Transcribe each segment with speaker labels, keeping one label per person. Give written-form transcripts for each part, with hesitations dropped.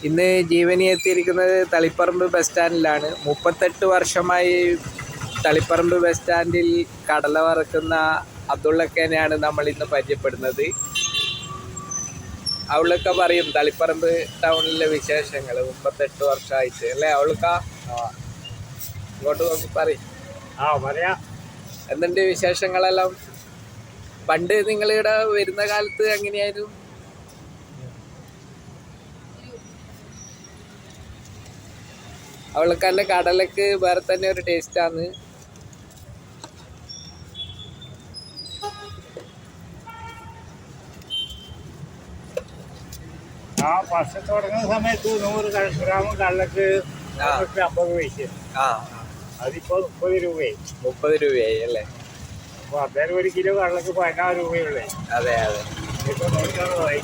Speaker 1: ഇന്ന് ജീവനി എത്തിയിരിക്കുന്നത് തളിപ്പറമ്പ് ബസ് സ്റ്റാൻഡിലാണ്. 38 വർഷമായി തളിപ്പറമ്പ് ബസ് സ്റ്റാൻഡിൽ കടല വറക്കുന്ന അബ്ദുള്ളക്കനെയാണ് നമ്മൾ ഇന്ന് പരിചയപ്പെടുന്നത്. അവളൊക്കെ പറയും തളിപ്പറമ്പ് ടൗണിലെ വിശേഷങ്ങൾ. 38 വർഷമായിട്ട് അല്ലേ അവൾക്ക? ഇങ്ങോട്ട് നോക്കി പറയും.
Speaker 2: പറയാ.
Speaker 1: എന്തുണ്ട് വിശേഷങ്ങളെല്ലാം? പണ്ട് നിങ്ങളിവിടെ വരുന്ന കാലത്ത് എങ്ങനെയായിരുന്നു? അവൾക്കാരുടെ കടലക്ക് വേറെ തന്നെ ഒരു ടേസ്റ്റാണ്.
Speaker 2: ഫസ്റ്റ് തുടങ്ങുന്ന സമയത്ത് 100 ഗ്രാം കടലക്ക് 50 പൈസ. അതിപ്പോ 30 രൂപയായി.
Speaker 1: 30 രൂപയായി അല്ലേ?
Speaker 2: അപ്പൊ അന്നേരം 1 കിലോ കടലക്ക് 16 രൂപയുള്ളേ.
Speaker 1: അതെ അതെ.
Speaker 2: ഇപ്പൊ 160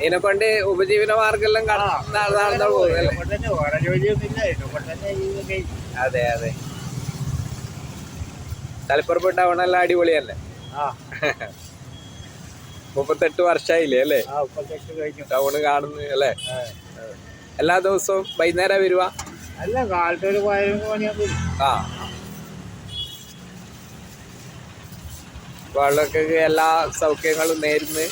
Speaker 1: ഇതിനെ കൊണ്ട് ഉപജീവന മാർഗെല്ലാം നടന്നു പോകുന്നല്ലേ?
Speaker 2: വേറെ ജോലിയൊന്നും ഇല്ല, ഇതുകൊണ്ട് തന്നെ.
Speaker 1: അതെ അതെ. തളിപ്പറമ്പ് ടൗണെല്ലാം അടിപൊളി തന്നെ. 38 വർഷമായില്ലേ അല്ലേ?
Speaker 2: 38 കഴിഞ്ഞു
Speaker 1: ടൗണ് കാണുന്നു അല്ലേ? എല്ലാ ദിവസവും വൈകുന്നേരം വരുവാ?
Speaker 2: അല്ല, കാലത്ത് ഒരു 11 മണിയാകുമ്പോൾ.
Speaker 1: വെള്ളക്കൊക്കെ എല്ലാ സൗകര്യങ്ങളും നേരുന്നു.